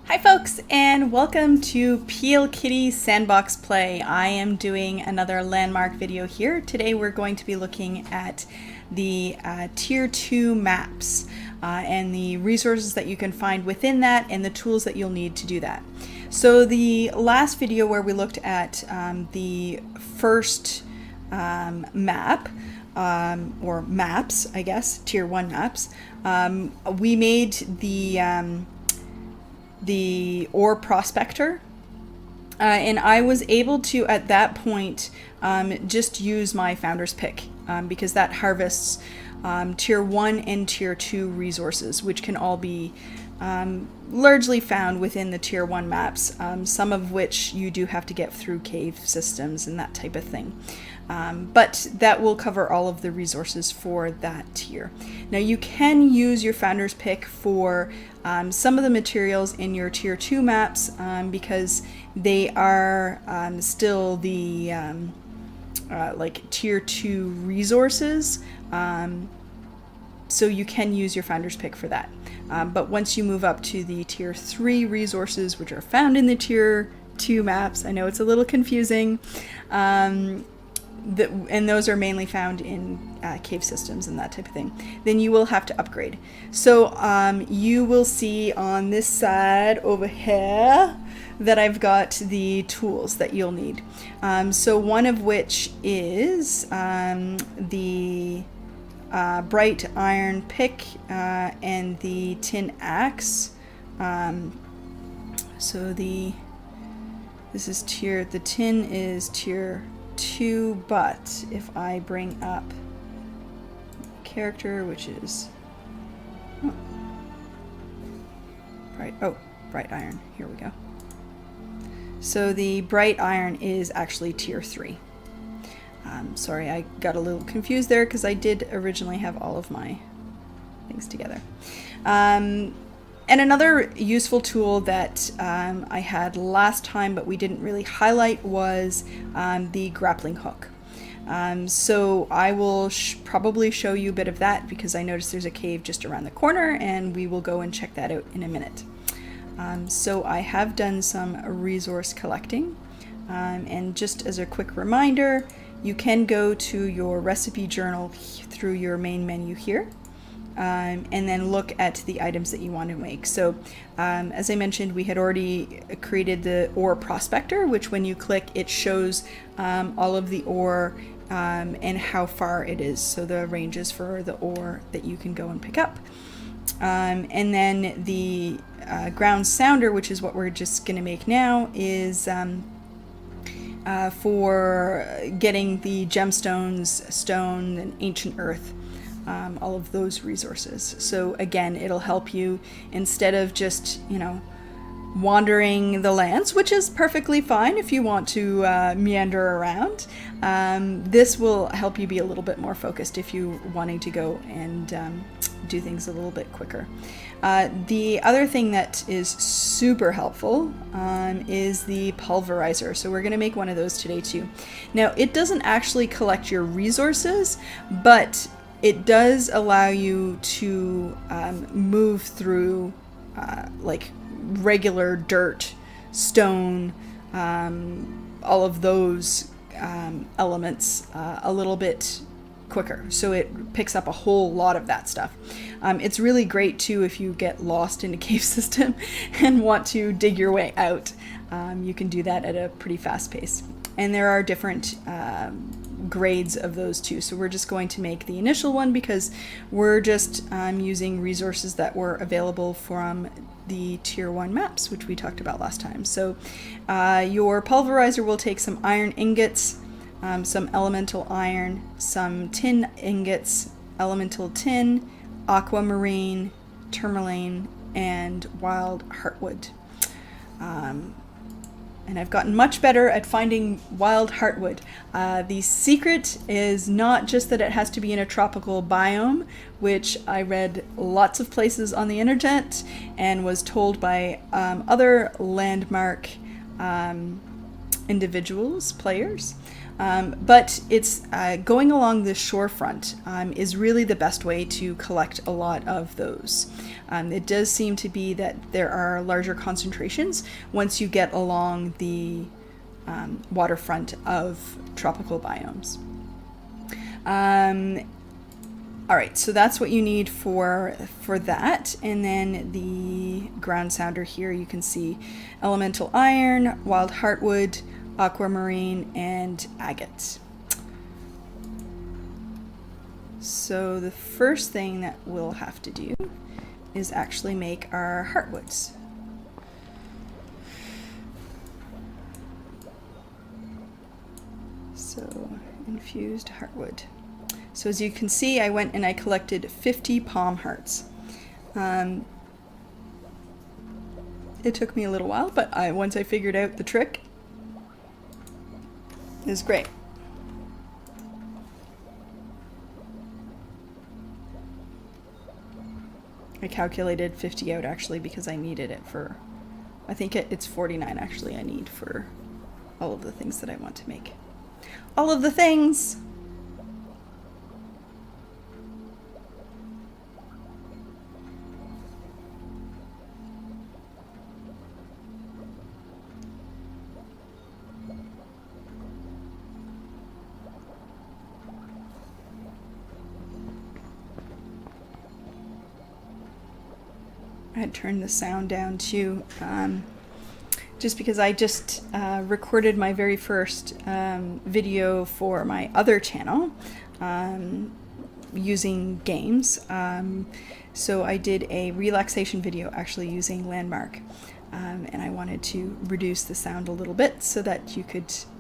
Hi folks, and welcome to Plkitty Sandbox Play. I am doing another landmark video here. Today we're going to be looking at the Tier 2 maps and the resources that you can find within that and the tools that you'll need to do that. So the last video where we looked at the first map, or maps, I guess, Tier 1 maps, we made the ore prospector, and I was able to at that point just use my founder's pick because that harvests tier 1 and tier 2 resources, which can all be largely found within the tier 1 maps, some of which you do have to get through cave systems and that type of thing. But that will cover all of the resources for that tier. Now you can use your founder's pick for some of the materials in your tier 2 maps because they are still the like tier 2 resources. So you can use your founder's pick for that. But once you move up to the tier 3 resources, which are found in the tier 2 maps, I know it's a little confusing, and those are mainly found in cave systems and that type of thing, then you will have to upgrade. So you will see on this side over here that I've got the tools that you'll need. So one of which is the bright iron pick and the tin axe. So the tin is tier 2, but if I bring up character, which is bright iron, here we go. So the bright iron is actually tier 3. Sorry, I got a little confused there because I did originally have all of my things together. And another useful tool that I had last time but we didn't really highlight was the grappling hook. So I will probably show you a bit of that because I noticed there's a cave just around the corner and we will go and check that out in a minute. So I have done some resource collecting, and just as a quick reminder, you can go to your recipe journal through your main menu here. And then look at the items that you want to make. So as I mentioned, we had already created the ore prospector, which when you click it shows all of the ore and how far it is, so the ranges for the ore that you can go and pick up. And then the ground sounder, which is what we're just going to make now, is for getting the gemstones, stone, and ancient earth. All of those resources. So again, it'll help you instead of just, wandering the lands, which is perfectly fine if you want to meander around. This will help you be a little bit more focused if you're wanting to go and do things a little bit quicker. The other thing that is super helpful is the pulverizer. So we're going to make one of those today too. Now, it doesn't actually collect your resources, but it does allow you to move through like regular dirt, stone, all of those elements a little bit quicker. So it picks up a whole lot of that stuff. It's really great too if you get lost in a cave system and want to dig your way out. You can do that at a pretty fast pace. And there are different grades of those too. So we're just going to make the initial one because we're just using resources that were available from the tier 1 maps, which we talked about last time. So your pulverizer will take some iron ingots, some elemental iron, some tin ingots, elemental tin, aquamarine, tourmaline, and wild heartwood. And I've gotten much better at finding wild heartwood. The secret is not just that it has to be in a tropical biome, which I read lots of places on the internet and was told by other landmark individuals, players. But it's going along the shorefront is really the best way to collect a lot of those. It does seem to be that there are larger concentrations once you get along the waterfront of tropical biomes. All right, so that's what you need for that. And then the ground sounder here, you can see elemental iron, wild heartwood, aquamarine, and agate. So the first thing that we'll have to do is actually make our heartwoods. So infused heartwood. So as you can see, I went and I collected 50 palm hearts. It took me a little while, but once I figured out the trick, it was great. I calculated 50 out actually because I needed it for, I think it's 49 actually I need for all of the things that I want to make. All of the things! I had turned the sound down too, just because I just recorded my very first video for my other channel using games. So I did a relaxation video actually using Landmark, and I wanted to reduce the sound a little bit so that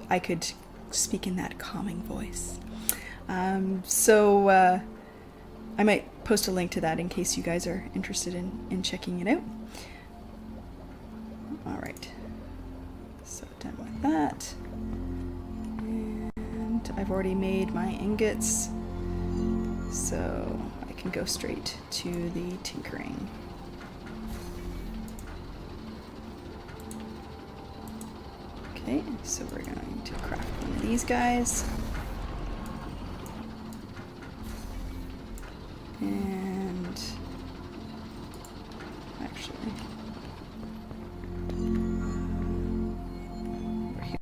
I could speak in that calming voice. So I might post a link to that in case you guys are interested in checking it out. All right, so done with that. And I've already made my ingots, so I can go straight to the tinkering. Okay, so we're going to craft one of these guys. And actually, over here.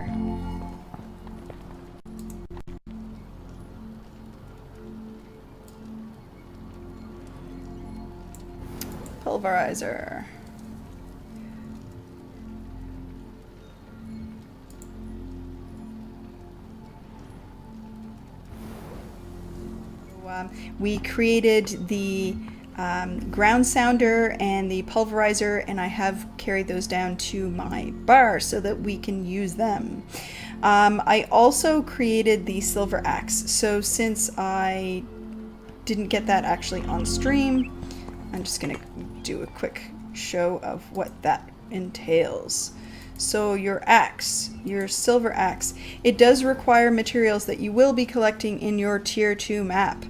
Pulverizer. We created the ground sounder and the pulverizer, and I have carried those down to my bar so that we can use them. I also created the silver axe, so since I didn't get that actually on stream, I'm just gonna do a quick show of what that entails. So your axe, your silver axe, it does require materials that you will be collecting in your tier 2 map.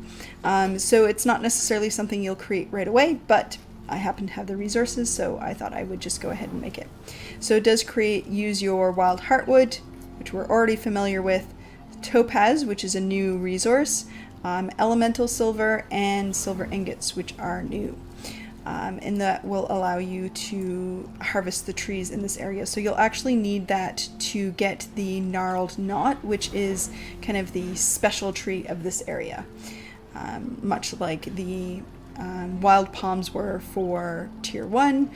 So it's not necessarily something you'll create right away, but I happen to have the resources, so I thought I would just go ahead and make it. So it does use your wild heartwood, which we're already familiar with, topaz, which is a new resource, elemental silver, and silver ingots, which are new. And that will allow you to harvest the trees in this area. So you'll actually need that to get the gnarled knot, which is kind of the special tree of this area. Much like the wild palms were for tier 1,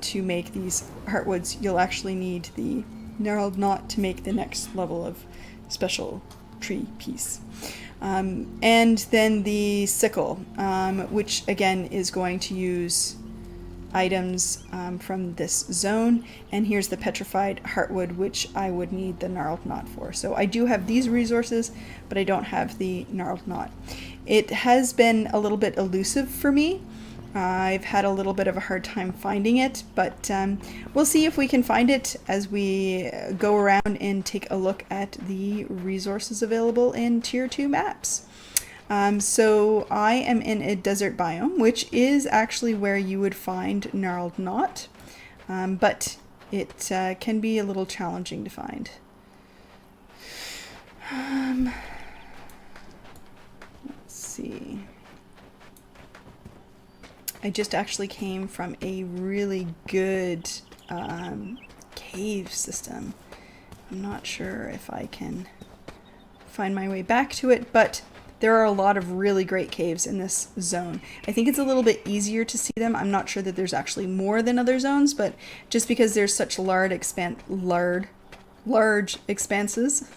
to make these heartwoods, you'll actually need the gnarled knot to make the next level of special tree piece. And then the sickle, which again is going to use items from this zone. And here's the petrified heartwood, which I would need the gnarled knot for. So I do have these resources, but I don't have the gnarled knot. It has been a little bit elusive for me. I've had a little bit of a hard time finding it, but we'll see if we can find it as we go around and take a look at the resources available in tier 2 maps. So I am in a desert biome, which is actually where you would find gnarled knot, but it can be a little challenging to find. Let's see. I just actually came from a really good cave system. I'm not sure if I can find my way back to it, but there are a lot of really great caves in this zone. I think it's a little bit easier to see them. I'm not sure that there's actually more than other zones, but just because there's such large expanses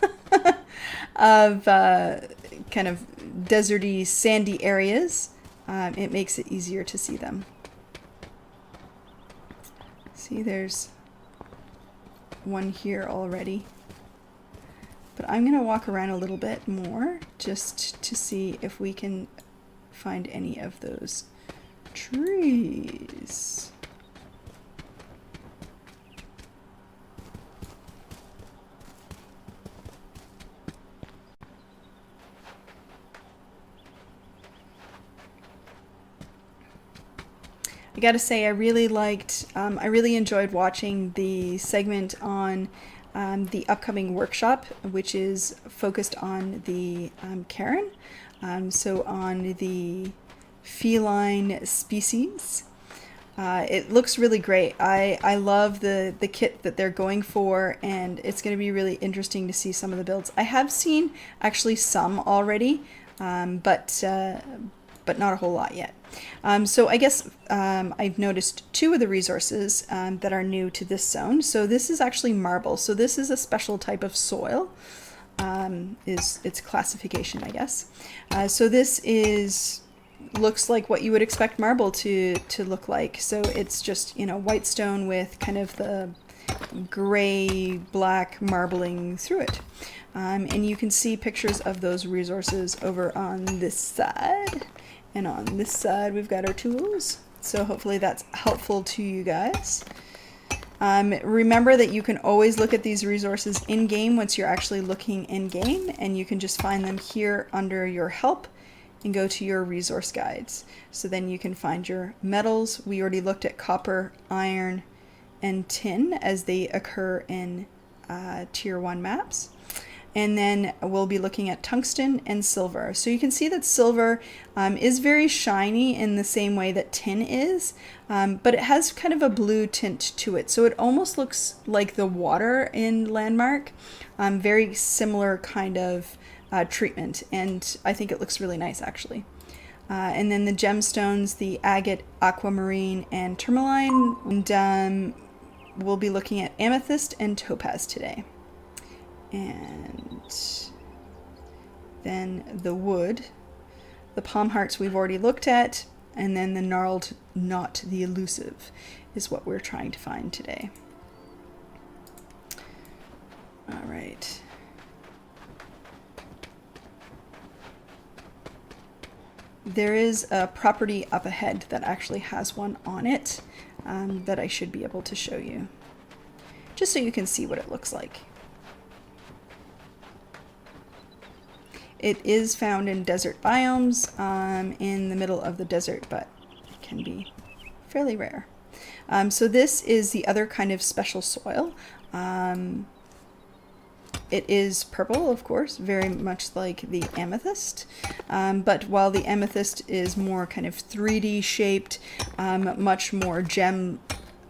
of kind of deserty, sandy areas, it makes it easier to see them. See, there's one here already. But I'm going to walk around a little bit more just to see if we can find any of those trees. I gotta say, I really enjoyed watching the segment on the upcoming workshop, which is focused on the Karen, so on the feline species. It looks really great. I love the kit that they're going for, and it's going to be really interesting to see some of the builds. I have seen actually some already, but not a whole lot yet. So I guess I've noticed two of the resources that are new to this zone. So this is actually marble. So this is a special type of soil, is its classification, I guess. So this looks like what you would expect marble to look like. So it's just, you know, white stone with kind of the gray black marbling through it. And you can see pictures of those resources over on this side. And on this side, we've got our tools. So hopefully that's helpful to you guys. Remember that you can always look at these resources in-game once you're actually looking in-game, and you can just find them here under your help and go to your resource guides. So then you can find your metals. We already looked at copper, iron, and tin as they occur in tier 1 maps. And then we'll be looking at tungsten and silver. So you can see that silver is very shiny in the same way that tin is, but it has kind of a blue tint to it. So it almost looks like the water in Landmark, very similar kind of treatment. And I think it looks really nice, actually. And then the gemstones, the agate, aquamarine, and tourmaline. And we'll be looking at amethyst and topaz today. And then the wood, the palm hearts we've already looked at, and then the gnarled knot, the elusive, is what we're trying to find today. All right. There is a property up ahead that actually has one on it that I should be able to show you, just so you can see what it looks like. It is found in desert biomes in the middle of the desert, but it can be fairly rare. So this is the other kind of special soil. It is purple, of course, very much like the amethyst. But while the amethyst is more kind of 3D shaped, much more gem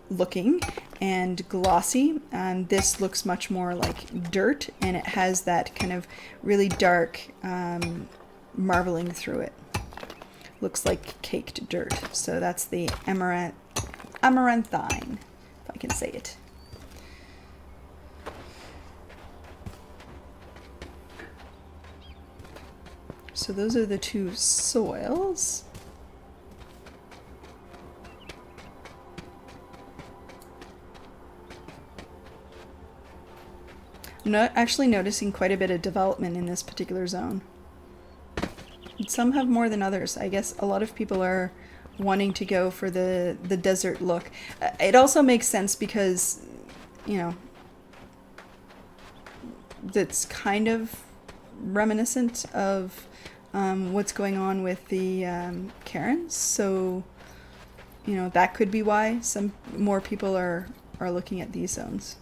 looking and glossy, this looks much more like dirt, and it has that kind of really dark marbling through it. Looks like caked dirt. So that's the amaranthine, if I can say it. So those are the two soils. I'm not actually noticing quite a bit of development in this particular zone. Some have more than others. I guess a lot of people are wanting to go for the desert look. It also makes sense because, you know, that's kind of reminiscent of what's going on with the Karens. So, you know, that could be why some more people are looking at these zones.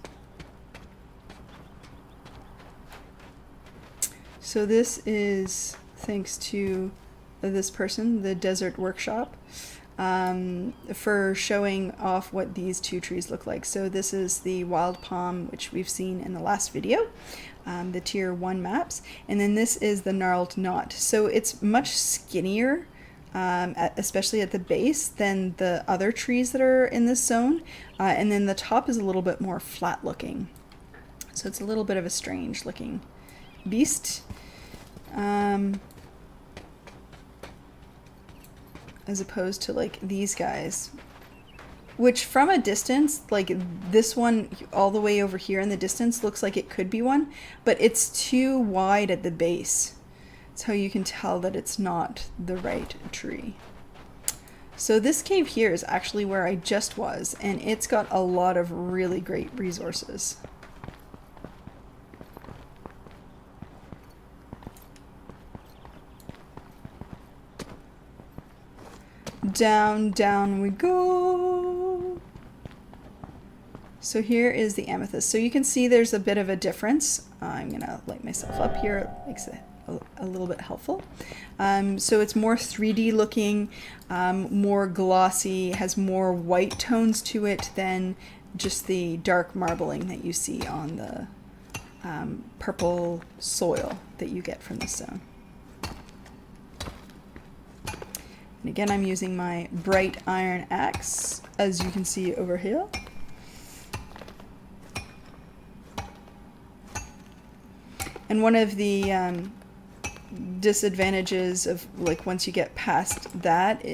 So this is thanks to this person, the Desert Workshop, for showing off what these two trees look like. So this is the wild palm, which we've seen in the last video, the tier 1 maps, and then this is the gnarled knot. So it's much skinnier, especially at the base, than the other trees that are in this zone, and then the top is a little bit more flat looking. So it's a little bit of a strange looking beast. As opposed to like these guys, which from a distance, like this one all the way over here in the distance looks like it could be one, but it's too wide at the base. That's how you can tell that it's not the right tree. So this cave here is actually where I just was, and it's got a lot of really great resources. Down, down we go. So here is the amethyst. So you can see there's a bit of a difference. I'm gonna light myself up here. It makes it a little bit helpful. So it's more 3D looking, more glossy, has more white tones to it than just the dark marbling that you see on the purple soil that you get from this zone. And again, I'm using my bright iron axe, as you can see over here. And one of the disadvantages of, like, once you get past that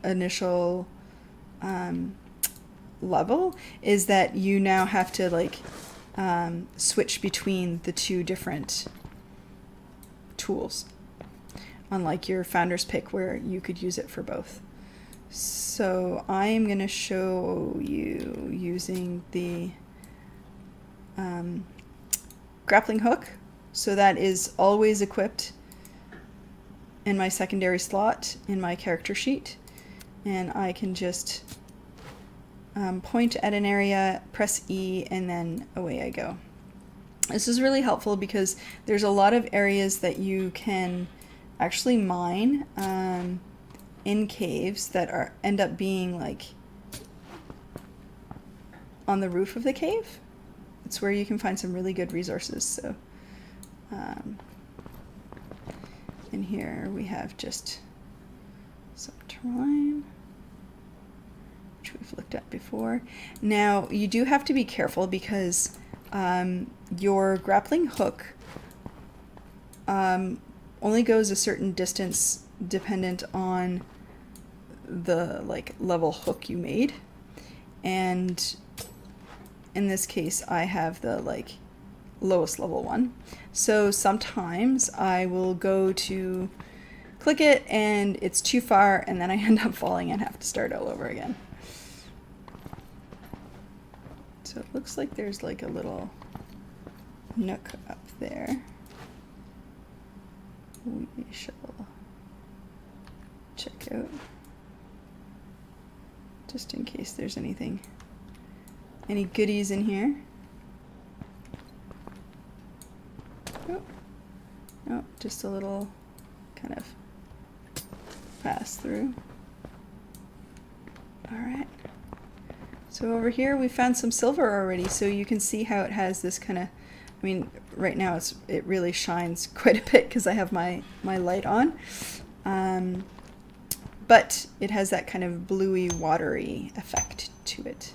initial level is that you now have to, like, switch between the two different tools. Unlike your founder's pick where you could use it for both. So I am going to show you using the grappling hook. So that is always equipped in my secondary slot in my character sheet. And I can just point at an area, press E, and then away I go. This is really helpful because there's a lot of areas that you can actually mine in caves that end up being like on the roof of the cave. It's where you can find some really good resources. So in here we have just some terrain, which we've looked at before. Now you do have to be careful because your grappling hook only goes a certain distance dependent on the like level hook you made, and in this case I have the like lowest level one. So sometimes I will go to click it and it's too far, and then I end up falling and have to start all over again. So it looks like there's like a little nook up there. We shall check out, just in case there's any goodies in here. Oh, no, just a little kind of pass through. All right. So over here we found some silver already, so you can see how it has this kind of, I mean, right now it really shines quite a bit because I have my light on, but it has that kind of bluey, watery effect to it.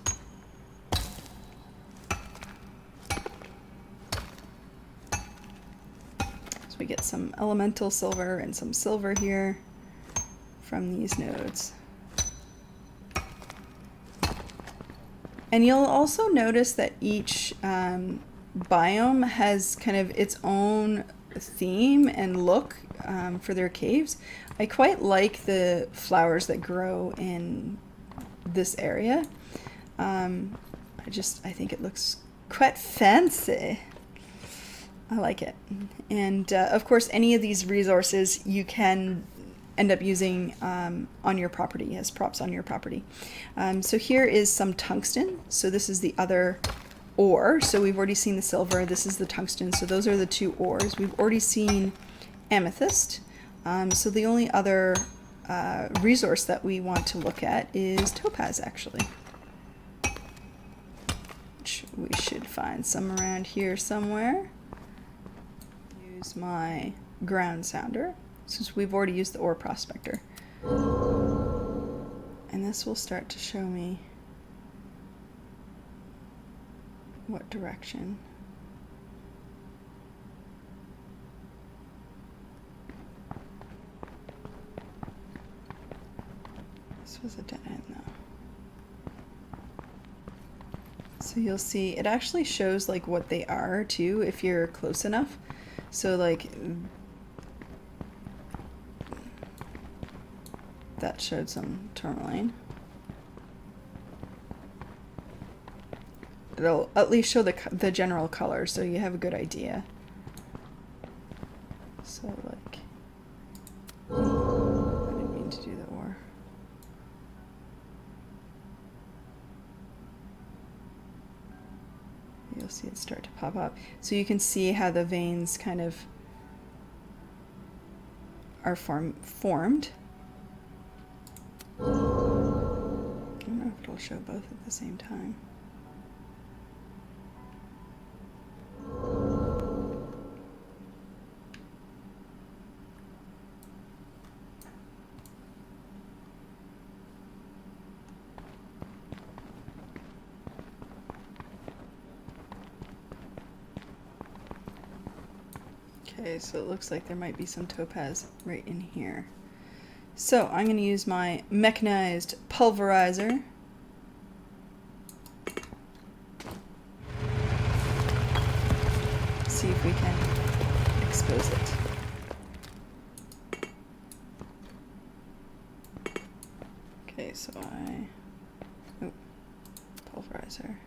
So we get some elemental silver and some silver here from these nodes. And you'll also notice that each biome has kind of its own theme and look for their caves. I quite like the flowers that grow in this area. I think it looks quite fancy. I like it. And of course, any of these resources you can end up using on your property, as props on your property. So here is some tungsten. So this is the other ore. So we've already seen the silver. This is the tungsten. So those are the two ores. We've already seen amethyst. So the only other resource that we want to look at is topaz, actually. Which we should find some around here somewhere. Use my ground sounder, since we've already used the ore prospector. And this will start to show me what direction. This was a dead end though. So you'll see it actually shows like what they are too if you're close enough. So like that showed some tourmaline. It'll at least show the general color, so you have a good idea. So like, I didn't mean to do the ore. You'll see it start to pop up. So you can see how the veins kind of are formed. I don't know if it'll show both at the same time. Okay, so it looks like there might be some topaz right in here. So I'm going to use my mechanized pulverizer. See if we can expose it. Okay, so pulverizer.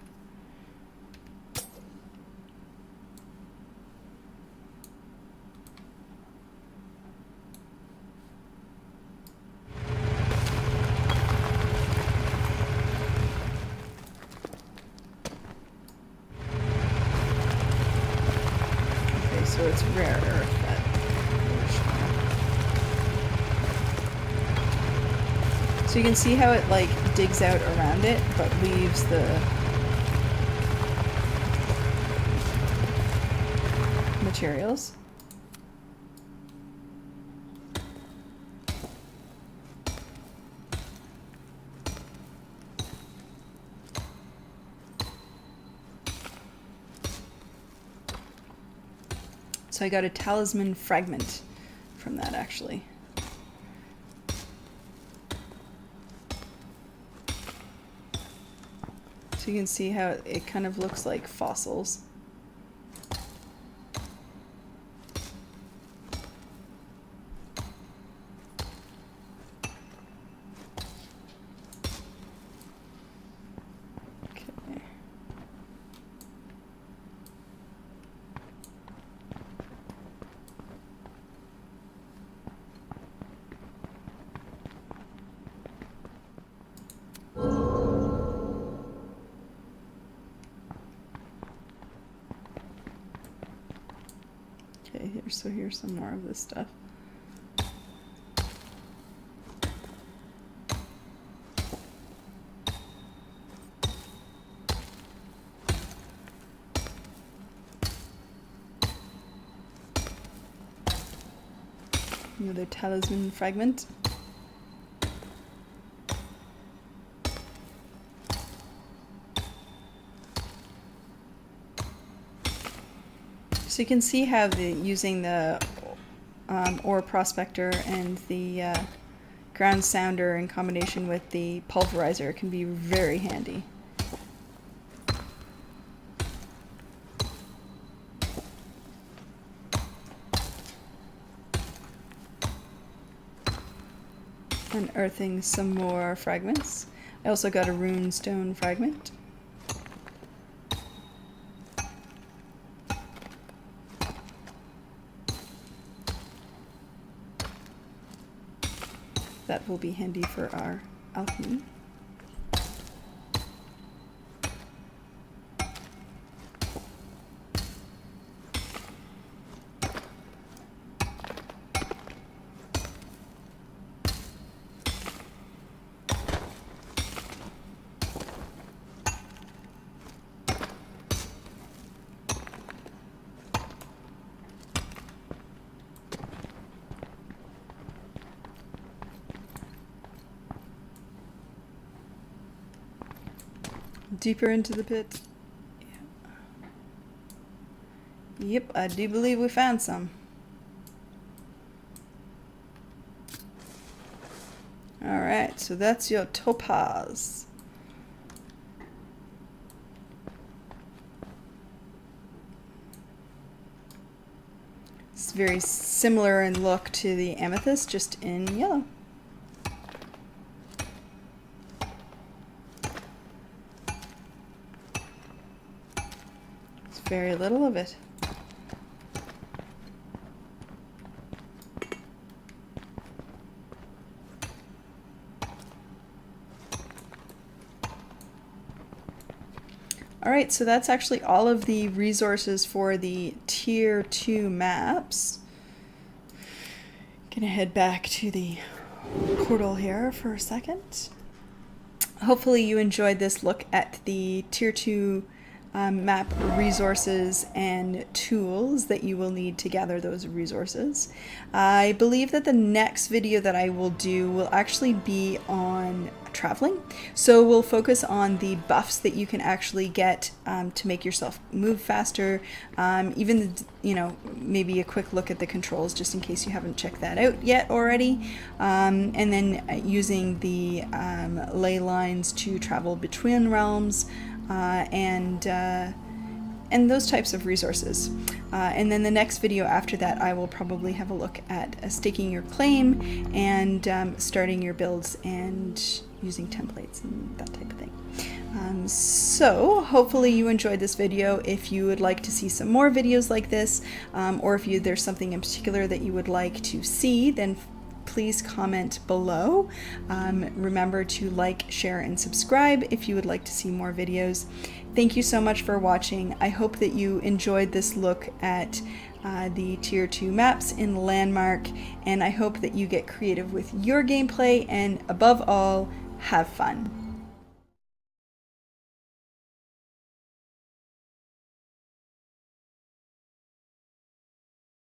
So it's rare earth that. So you can see how it like digs out around it, but leaves the materials. So I got a talisman fragment from that, actually. So you can see how it kind of looks like fossils. So here's some more of this stuff. Another talisman fragment. So you can see how using the ore prospector and the ground sounder in combination with the pulverizer can be very handy. Unearthing some more fragments. I also got a rune stone fragment. That will be handy for our alchemy. Deeper into the pit. Yep, I do believe we found some. Alright, so that's your topaz. It's very similar in look to the amethyst, just in yellow. It's very little of it. Alright, so that's actually all of the resources for the Tier 2 maps. Gonna head back to the portal here for a second. Hopefully you enjoyed this look at the Tier 2 map resources and tools that you will need to gather those resources. I believe that the next video that I will do will actually be on traveling. So we'll focus on the buffs that you can actually get to make yourself move faster. Even, you know, maybe a quick look at the controls just in case you haven't checked that out yet already. And then using the ley lines to travel between realms. And those types of resources. And then the next video after that, I will probably have a look at staking your claim and starting your builds and using templates and that type of thing. So hopefully you enjoyed this video. If you would like to see some more videos like this, or if there's something in particular that you would like to see, then please comment below. Remember to like, share, and subscribe if you would like to see more videos. Thank you so much for watching. I hope that you enjoyed this look at the Tier 2 maps in Landmark, and I hope that you get creative with your gameplay and, above all, have fun.